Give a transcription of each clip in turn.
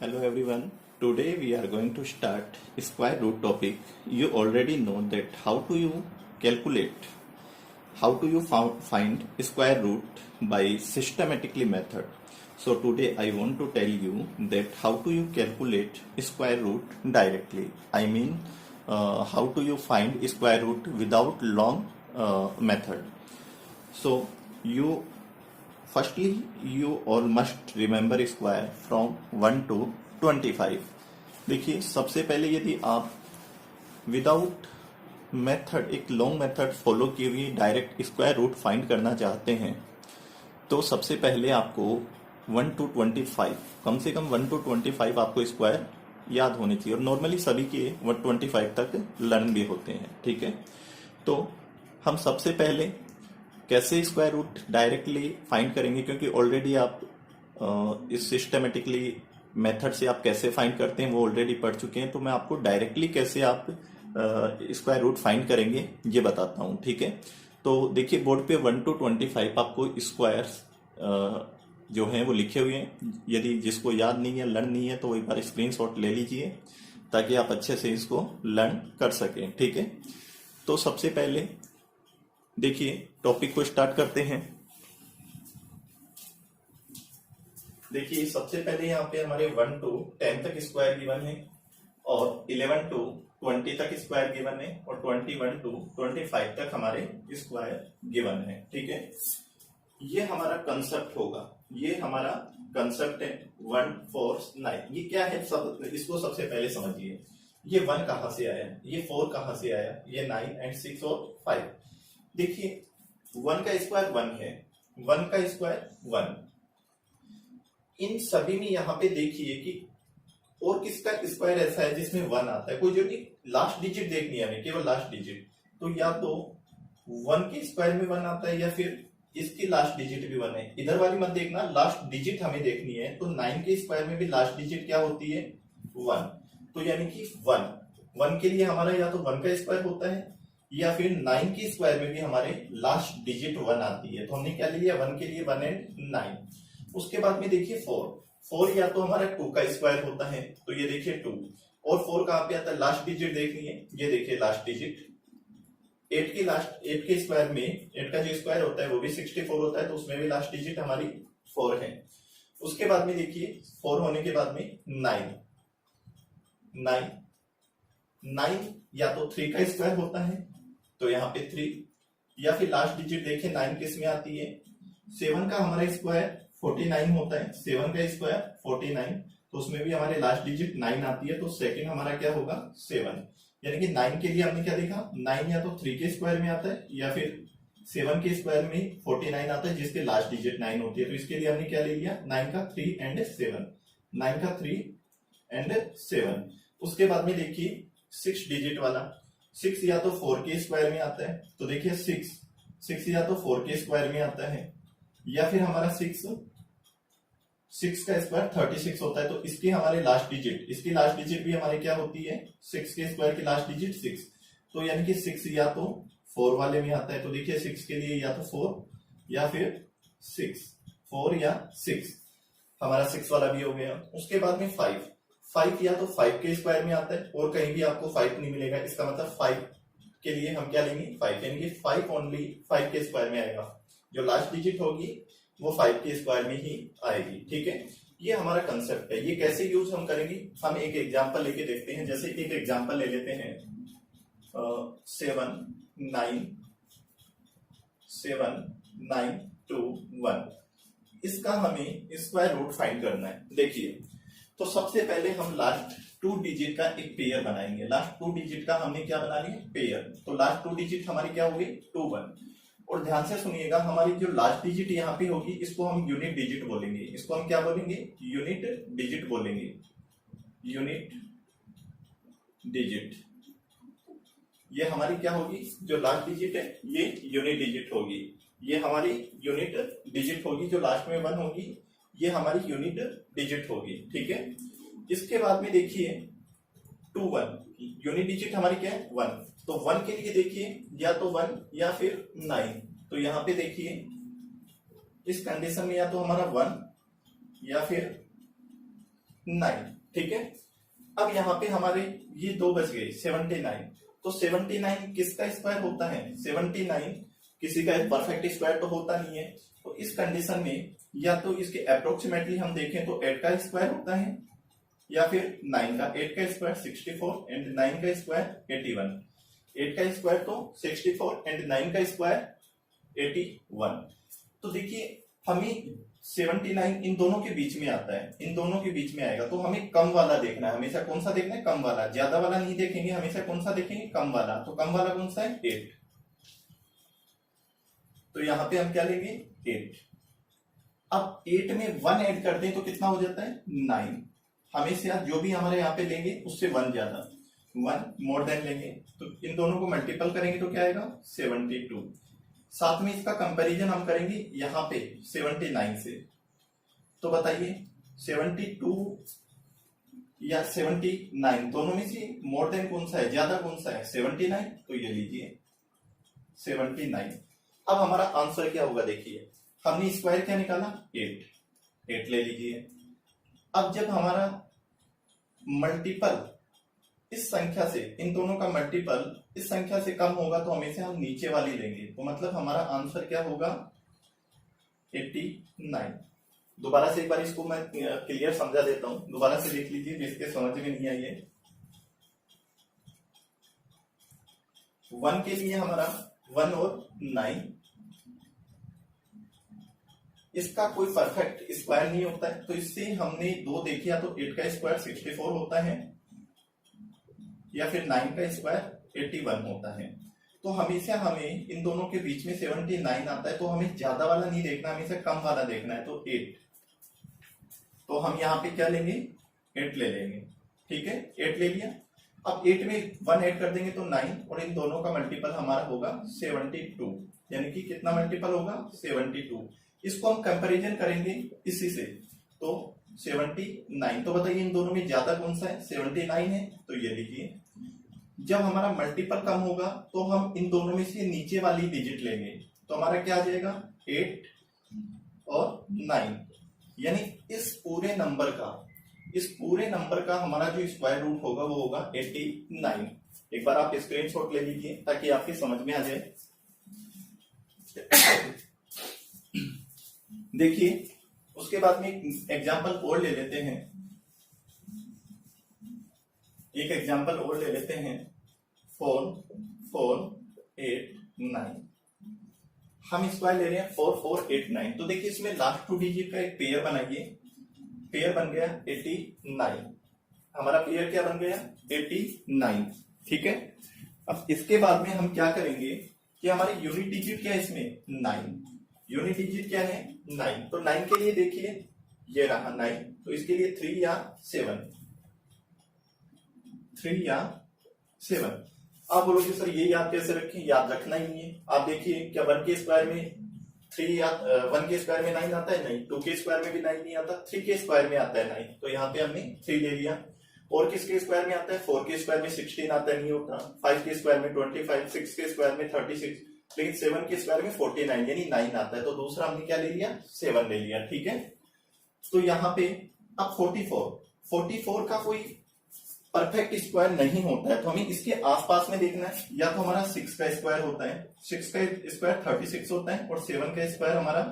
Hello everyone. Today we are going to start square root topic. You already know that how do you calculate, how do you find square root by systematically method. So today I want to tell you that how do you calculate square root directly. I mean how do you find square root without long method. So Firstly, you all must remember square from 1 to 25. देखिए सबसे पहले यदि आप without method एक long method follow किए हुए direct square root find करना चाहते हैं तो सबसे पहले आपको 1 to 25 कम से कम 1 to 25 आपको स्क्वायर याद होने चाहिए और नॉर्मली सभी के 125 तक लर्न भी होते हैं. ठीक है, तो हम सबसे पहले कैसे स्क्वायर रूट डायरेक्टली फाइंड करेंगे, क्योंकि ऑलरेडी आप इस सिस्टमेटिकली मेथड से आप कैसे फाइंड करते हैं वो ऑलरेडी पढ़ चुके हैं. तो मैं आपको डायरेक्टली कैसे आप स्क्वायर रूट फाइंड करेंगे ये बताता हूं. ठीक है, तो देखिए बोर्ड पे 1 to 25 आपको स्क्वायर्स जो हैं वो लिखे हुए हैं. यदि जिसको याद नहीं है, लर्न नहीं है, तो एक बार स्क्रीनशॉट ले लीजिए ताकि आप अच्छे से इसको लर्न कर सकें. ठीक है, तो सबसे पहले देखिए टॉपिक को स्टार्ट करते हैं. देखिए सबसे पहले यहाँ पे हमारे 1 to 10 तक स्क्वायर गिवन है और 11 to 20 तक स्क्वायर गिवन है और 21 to 25 तक हमारे स्क्वायर गिवन है. ठीक है, ये हमारा कंसेप्ट होगा, ये हमारा कंसेप्ट है 1 4 9. ये क्या है, इसको सबसे पहले समझिए. ये 1 कहां से आया, ये 4 कहां से आया, ये 9 and 6 और 5. देखिए 1 का स्क्वायर 1 है, 1 का स्क्वायर 1. इन सभी में यहाँ पे देखिए कि और किसका स्क्वायर ऐसा है जिसमें 1 आता है. कोई जो नहीं, लास्ट डिजिट देखनी है हमें, केवल लास्ट डिजिट. तो या तो 1 के स्क्वायर में 1 आता है या फिर इसकी लास्ट डिजिट भी 1 है. इधर वाली मत देखना, लास्ट डिजिट हमें देखनी है. तो 9 के स्क्वायर में भी लास्ट डिजिट क्या होती है, 1. तो यानी कि 1 के लिए हमारा या तो 1 का स्क्वायर होता है या फिर 9 के स्क्वायर में भी हमारे लास्ट डिजिट 1 आती है. तो हमने क्या लिया, 1 के लिए 1 and 9. उसके बाद में देखिए 4 या तो हमारा 2 का स्क्वायर होता है, तो ये देखिए 2. और 4 कहां पे आता है, लास्ट डिजिट देखनी है, ये देखिए लास्ट डिजिट. 8 के स्क्वायर में 8 का जो स्क्वायर होता है वो भी 64 होता है, तो उसमें भी लास्ट डिजिट हमारी 4 है. उसके बाद में देखिए 4 होने के बाद में 9 या तो 3 का स्क्वायर होता है, तो यहाँ पे 3, या फिर लास्ट डिजिट देखिए 9 किस में आती है, 7 का हमारा स्क्वायर 49 होता है. 7 का स्क्वायर 49, तो उसमें भी हमारे लास्ट डिजिट 9 आती है. तो सेकंड हमारा क्या होगा, 7. यानी कि 9 के लिए हमने क्या देखा, 9 या तो 3 के स्क्वायर में आता है या फिर 7 के स्क्वायर में 49 आता है जिसके लास्ट डिजिट 9 होती है. तो इसके लिए हमने क्या ले लिया, 9 का 3 and 7, 9 का 3 and 7. उसके बाद में देखिए 6 डिजिट वाला, 6 या तो 4 के स्क्वायर में आता है, तो देखिए 6 या तो 4 के स्क्वायर में आता है या फिर हमारा 6 का स्क्वायर 36 होता है. तो इसकी हमारे लास्ट डिजिट भी हमारे क्या होती है, 6 के स्क्वायर की लास्ट डिजिट 6. तो यानी कि 6 या तो 4 वाले में आता है, तो देखिए 6 के लिए या तो 4 या फिर 4 या 6, हमारा 6 वाला भी हो गया. उसके बाद में 5 या तो 5 के स्क्वायर में आता है और कहीं भी आपको 5 नहीं मिलेगा. इसका मतलब 5 के लिए हम क्या लेंगे, 5, यानी कि 5 ओनली 5 के स्क्वायर में आएगा. जो लास्ट डिजिट होगी वो 5 के स्क्वायर में ही आएगी. ठीक है, ये हमारा कंसेप्ट है. ये कैसे यूज हम करेंगे, हम एक एग्जांपल लेके देखते हैं. जैसे एक एग्जांपल ले लेते हैं 7 9 2 1. इसका हमें स्क्वायर रूट फाइंड करना है. देखिए तो सबसे पहले हम लास्ट 2 डिजिट का एक पेयर बनाएंगे. लास्ट 2 डिजिट का हमने क्या बना लिया, पेयर. तो लास्ट 2 डिजिट हमारी क्या होगी, 2 1. और ध्यान से सुनिएगा, हमारी जो लास्ट डिजिट यहाँ पे होगी इसको हम यूनिट डिजिट बोलेंगे. इसको हम क्या बोलेंगे, यूनिट डिजिट बोलेंगे. यूनिट डिजिट ये हमारी क्या होगी, जो लास्ट डिजिट है ये यूनिट डिजिट होगी. ये हमारी यूनिट डिजिट होगी. जो लास्ट में 1 होगी ये हमारी यूनिट डिजिट होगी. ठीक है, इसके बाद में देखिए 2 1, यूनिट डिजिट हमारी क्या है, 1. तो 1 के लिए देखिए या तो 1 या फिर 9. तो यहाँ पे देखिए इस कंडीशन में या तो हमारा 1 या फिर 9, ठीक है। अब यहाँ पे हमारे ये दो बच गए 79, तो 79 किसका स्क्वायर होता है? 79 किसी का परफेक्ट स्क्वायर तो होता नहीं है, तो इस कंडीशन में या तो इसके अप्रोक्सीमेटली हम देखें तो 8 का स्क्वायर होता है या फिर 9 का। 8 का स्क्वायर 64 एंड 9 का स्क्वायर 81। 8 का स्क्वायर तो 64 एंड 9 का स्क्वायर 81। तो देखिए हमें 79 इन दोनों के बीच में आता है, इन दोनों के बीच में आएगा, तो हमें कम वाला देखना है। हमेशा कौन सा देखना है? कम वाला। ज्यादा वाला नहीं देखेंगे, हमेशा कौन सा देखेंगे? कम वाला। तो कम वाला कौन सा है? 8। तो यहां पे हम क्या लेंगे? 8। अब 8 में 1 ऐड कर दें तो कितना हो जाता है? 9। हमेशा जो भी हमारे यहाँ पे लेंगे उससे 1 ज्यादा, 1 मोर देन लेंगे, तो इन दोनों को मल्टीपल करेंगे तो क्या आएगा? 72। साथ में इसका कंपैरिजन हम करेंगे यहाँ पे 79 से। तो बताइए 72 या 79 दोनों में से मोर देन कौन सा है? ज्यादा कौन सा है? 79। तो ये लीजिए 79। अब हमारा आंसर क्या होगा? देखिए हमने स्क्वायर क्या निकाला? 8 ले लीजिए। अब जब हमारा मल्टीपल इस संख्या से, इन दोनों का मल्टीपल इस संख्या से कम होगा तो हमेशा हम नीचे वाली लेंगे, तो मतलब हमारा आंसर क्या होगा? 89। दोबारा से एक बार इसको मैं क्लियर समझा देता हूं, दोबारा से देख लीजिए जिसके समझ में नहीं आई है। 1 के लिए हमारा 1 और 9, इसका कोई परफेक्ट स्क्वायर नहीं होता है, तो इससे हमने 2 देखी, या तो 8 का स्क्वायर 64 होता है या फिर 9 का स्क्वायर 81 होता है। तो हमेशा हमें इन दोनों के बीच में 79 आता है, तो हमें ज्यादा वाला नहीं देखना, हमेशा कम वाला देखना है। तो 8, तो हम यहाँ पे क्या लेंगे? 8 ले लेंगे, ठीक है। 8 ले लिया। अब 8 में 1 ऐड कर देंगे तो 9, और इन दोनों का मल्टीपल हमारा होगा 72, यानी कि कितना मल्टीपल होगा? 72। इसको हम कंपैरिजन करेंगे इसी से, तो 79। तो बताइए इन दोनों में ज्यादा कौन सा है? 79 है, तो ये लिखिए। जब हमारा मल्टीपल कम होगा तो हम इन दोनों में से नीचे वाली डिजिट लेंगे, तो हमारा क्या आ जाएगा? 8 और 9, यानी इस पूरे नंबर का हमारा जो स्क्वायर रूट होगा वो होगा 89। एक बार आप स्क्रीनशॉट ले लीजिए ताकि आपकी समझ में आ जाए। देखिए उसके बाद में एक एग्जाम्पल और ले लेते हैं, एक एग्जाम्पल और ले लेते हैं। 4 4 8 9, हम स्क्वायर ले रहे हैं 4 4 8 9। तो देखिए इसमें लास्ट 2 डिजिट का एक पेयर बनाइए, पेयर बन गया 89। हमारा पेयर क्या बन गया? 89, ठीक है। अब इसके बाद में हम क्या करेंगे कि हमारी यूनिट डिजिट क्या है इसमें? 9। यूनिट डिजिट क्या है? 9। तो 9 के लिए देखिए ये रहा 9, तो इसके लिए 3 या 7, 3 या 7। आप बोलोगे सर ये याद कैसे रखें? याद रखना ही नहीं है। आप देखिए क्या 1 के स्क्वायर में 3 या 1 के स्क्वायर में 9 आता है? नहीं। 2 के स्क्वायर में भी 9 नहीं आता, 3 के स्क्वायर में आता है 9, तो यहाँ पे हमने 3 ले लिया। और किसके स्क्वायर में आता है? 4 के स्क्वायर में 16 आता है, नहीं होता। 5 के स्क्वायर में 25, 6 के स्क्वायर में 36, लेकिन 7 के स्क्वायर में 49 यानी 9 आता है, तो दूसरा हमने क्या ले लिया? 7 ले लिया, ठीक है। तो यहाँ पे अब 44 का कोई परफेक्ट स्क्वायर नहीं होता है, तो हमें इसके आसपास में देखना है। या तो हमारा 6 का स्क्वायर होता है, 6 का स्क्वायर 36 होता है, और 7 का स्क्वायर हमारा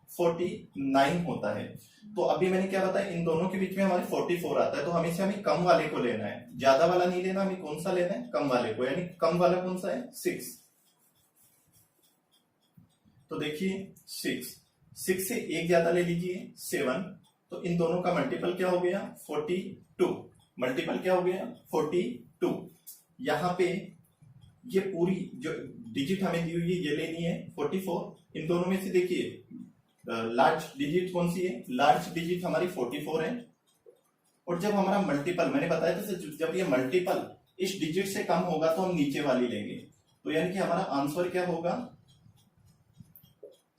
49 होता है। तो अभी मैंने क्या बताया? इन दोनों के बीच में हमारे 44 आता है, तो हमेशा हमें कम वाले को लेना है, ज्यादा वाला नहीं लेना। हमें कौन सा लेना है? कम वाले को, यानी कम वाला कौन सा है? 6। तो देखिए 6 से एक ज्यादा ले लीजिए 7, तो इन दोनों का मल्टीपल क्या हो गया? 42। मल्टीपल क्या हो गया? 42। यहाँ पे ये पूरी जो डिजिट हमें दी हुई है ये लेनी है 44। इन दोनों में से देखिए लार्ज डिजिट कौन सी है? लार्ज डिजिट हमारी 44 है। और जब हमारा मल्टीपल, मैंने बताया था जब ये मल्टीपल इस डिजिट से कम होगा तो हम नीचे वाली लेंगे, तो यानी कि हमारा आंसर क्या होगा?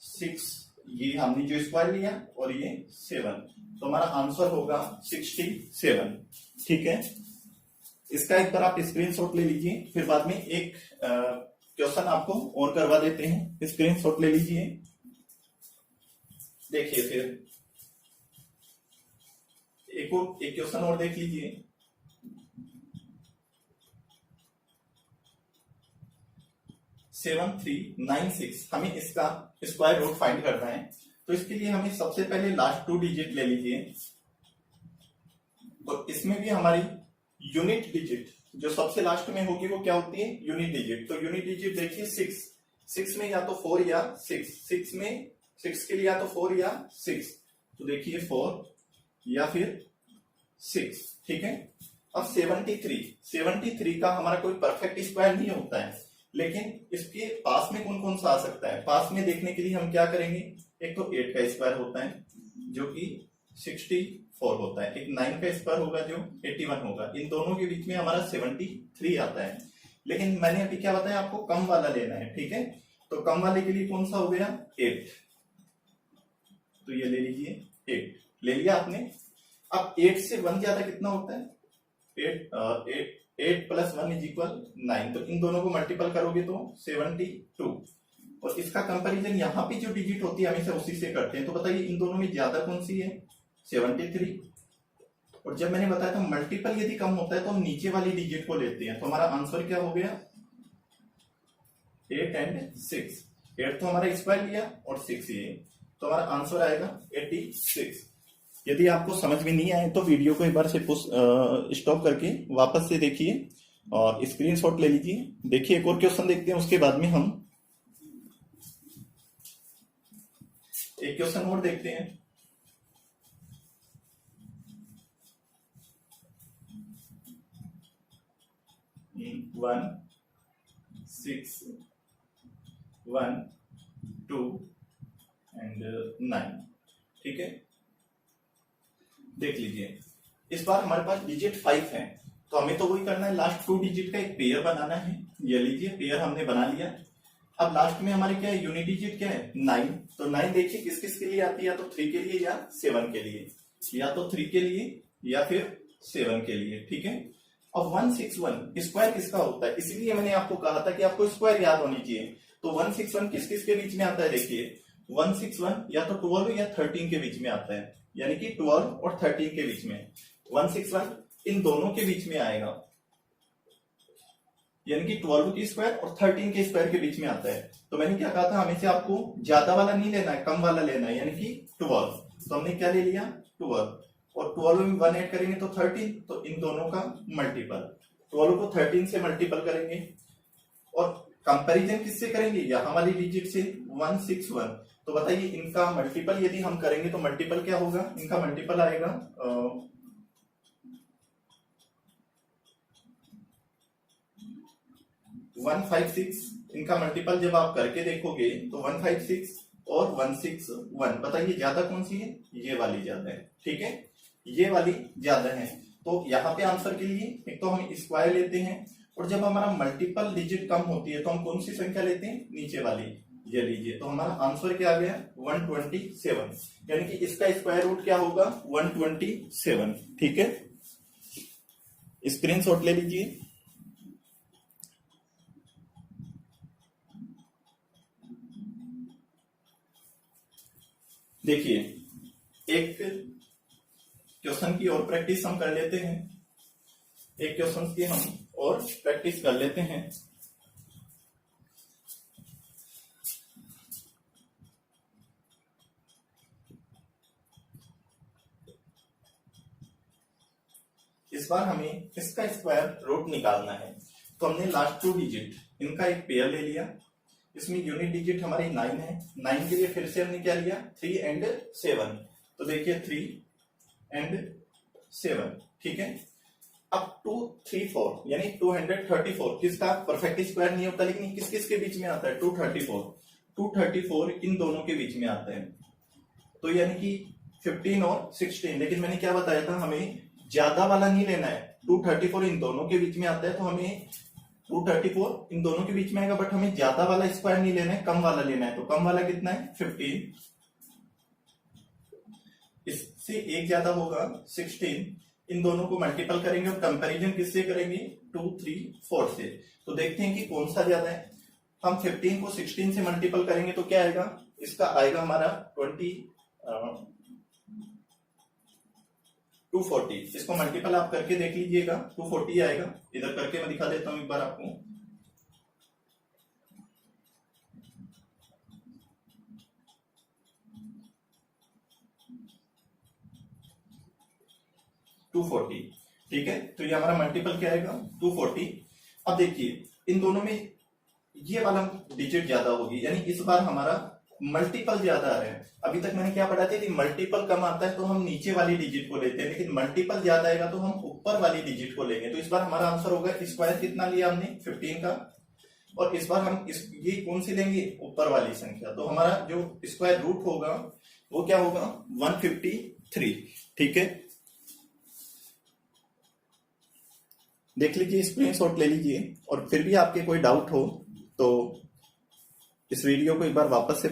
6। ये हमने जो स्क्वायर लिया और ये 7, तो हमारा आंसर होगा 67, ठीक है। इसका एक बार आप स्क्रीनशॉट ले लीजिए, फिर बाद में एक क्वेश्चन आपको और करवा देते हैं। स्क्रीनशॉट ले लीजिए, देखिए फिर एक एक क्वेश्चन और देख लीजिए। सेवन 396, हमें इसका स्क्वायर रूट फाइंड करना है। तो इसके लिए हमें सबसे पहले लास्ट 2 डिजिट ले लीजिए, तो इसमें भी हमारी यूनिट डिजिट जो सबसे लास्ट में होगी वो क्या होती है, यूनिट डिजिट। तो यूनिट डिजिट देखिए 6 में या तो 4 या 6 में 6 के लिए या तो 4 या 6, तो देखिए 4 या फिर 6, ठीक है। अब 73 का हमारा कोई परफेक्ट स्क्वायर नहीं होता है, लेकिन इसके पास में कौन कौन सा आ सकता है, पास में देखने के लिए हम क्या करेंगे, एक तो 8 का स्क्वायर होता है जो कि 64 होता है, एक 9 का स्क्वायर होगा जो 81 होगा, इन दोनों के बीच में हमारा 73 आता है। लेकिन मैंने अभी क्या बताया, आपको कम वाला लेना है, ठीक है। तो कम वाले के लिए कौन सा हो गया, 8, तो ये ले लीजिए 8 ले लिया आपने। अब 8 से 1 ज्यादा कितना होता है, 8 प्लस 1 इज इक्वल 9, तो इन दोनों को मल्टीपल करोगे तो 72, और इसका कंपैरिजन यहाँ पे जो डिजिट होती है हमेशा उसी से करते हैं। तो बताइए इन दोनों में ज्यादा कौन सी है, 73। और जब मैंने बताया था मल्टीपल यदि कम होता है तो हम नीचे वाली डिजिट को लेते हैं, तो हमारा आंसर क्या हो गया, 8 and 6। 8 तो हमारा स्क्वायर लिया और 6 ये, तो हमारा आंसर आएगा 86। यदि आपको समझ में नहीं आए तो वीडियो को एक बार से स्टॉप करके वापस से देखिए और स्क्रीनशॉट ले लीजिए। देखिए एक और क्वेश्चन देखते हैं, उसके बाद में हम एक क्वेश्चन और देखते हैं। वन 6 1 2 एंड 9, ठीक है। देख लीजिए इस बार हमारे पास डिजिट 5 है, तो हमें तो वही करना है, लास्ट 2 डिजिट का एक पेयर बनाना है। ये लीजिए पेयर हमने बना लिया। अब लास्ट में हमारे क्या है, यूनिट डिजिट क्या है, 9। तो 9 देखिए किस किस के लिए आती है, या तो 3 के लिए या 7 के लिए, या तो 3 के लिए या फिर 7 के लिए, ठीक है। अब 161 स्क्वायर किसका होता है, इसलिए मैंने आपको कहा था कि आपको स्क्वायर याद होनी चाहिए। तो 161 किस किस के बीच में आता है, देखिए 161 या तो 12 या 13 के बीच में आता है, यानी कि 12 और 13 के बीच में। 161 इन दोनों के बीच में आएगा, यानी कि 12 की स्क्वायर और 13 के स्क्वायर के बीच में आता है। तो मैंने क्या कहा था, हमेशा आपको ज्यादा वाला नहीं लेना है, कम वाला लेना है, यानी कि 12। तो हमने क्या ले लिया, 12, और 12 में 1 ऐड करेंगे तो 13, तो इन दोनों का मल्टीपल, 12 को 13 से मल्टीपल करेंगे। और कंपैरिजन किससे करेंगे, यहां वाली डिजिट से 161। तो बताइए इनका मल्टीपल यदि हम करेंगे तो मल्टीपल क्या होगा, इनका मल्टीपल आएगा 156। इनका मल्टीपल जब आप करके देखोगे तो 156 और 161, बताइए ज्यादा कौन सी है, ये वाली ज्यादा है, ठीक है, ये वाली ज्यादा है। तो यहाँ पे आंसर के लिए एक तो हम स्क्वायर लेते हैं, और जब हमारा मल्टीपल डिजिट कम होती है तो हम कौन सी संख्या लेते हैं, नीचे वाली, ये लीजिए। तो हमारा आंसर क्या आ गया, 127, यानी कि इसका स्क्वायर रूट क्या होगा, 127, ठीक है। स्क्रीनशॉट ले लीजिए। देखिए एक क्वेश्चन की और प्रैक्टिस हम कर लेते हैं, एक क्वेश्चन की हम और प्रैक्टिस कर लेते हैं। इस बार हमें इसका स्क्वायर रूट निकालना है। तो हमने लास्ट 2 डिजिट इनका एक पेयर ले लिया, इसमें यूनिट डिजिट हमारी 9 है, 9 के लिए फिर से हमने क्या लिया, 3 and 7। तो देखिए 3 and 7, ठीक है। अब 234 यानी 234 किसका परफेक्ट स्क्वायर नहीं होता, लेकिन किस किस के बीच में आता है, 234 इन दोनों के बीच में आता है। तो यानी कि 15 और 16, लेकिन मैंने क्या बताया था, हमें ज्यादा वाला नहीं लेना है, 234 इन दोनों के बीच में आता है, तो हमें 234 इन दोनों के बीच में आएगा, बट हमें ज्यादा वाला स्क्वायर नहीं लेना है, कम वाला लेना है। तो कम वाला कितना है, 15, इससे एक ज्यादा होगा 16, इन दोनों को मल्टीपल करेंगे और कंपैरिजन किससे करेंगे, 2 3 4 से। तो देखते हैं कि कौन सा ज्यादा है। हम 15 को 16 से मल्टीपल करेंगे तो क्या आएगा, इसका आएगा हमारा 20 240, इसको मल्टीपल आप करके देख लीजिएगा, 240 आएगा। इधर करके मैं दिखा देता हूं एक बार आपको। 240, ठीक है। तो ये हमारा मल्टीपल क्या आएगा, 240। अब देखिए इन दोनों में ये वाला डिजिट ज्यादा होगी, यानी इस बार हमारा मल्टीपल ज्यादा आ रहे हैं। अभी तक मैंने क्या पढ़ा था कि मल्टीपल कम आता है तो हम नीचे वाली डिजिट को लेते हैं, लेकिन मल्टीपल ज्यादा आएगा तो हम ऊपर वाली डिजिट को लेंगे। तो इस बार हमारा आंसर होगा, स्क्वायर कितना लिया हमने, 15 का, और इस बार हम ये कौन सी लेंगे, ऊपर वाली संख्या। तो हमारा जो स्क्वायर रूट होगा वो क्या होगा, 153, ठीक है। देख लीजिए, स्क्रीनशॉट ले लीजिए, और फिर भी आपके कोई डाउट हो तो इस वीडियो को एक बार वापस से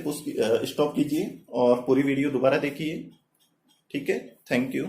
स्टॉप कीजिए और पूरी वीडियो दोबारा देखिए, ठीक है। Thank you.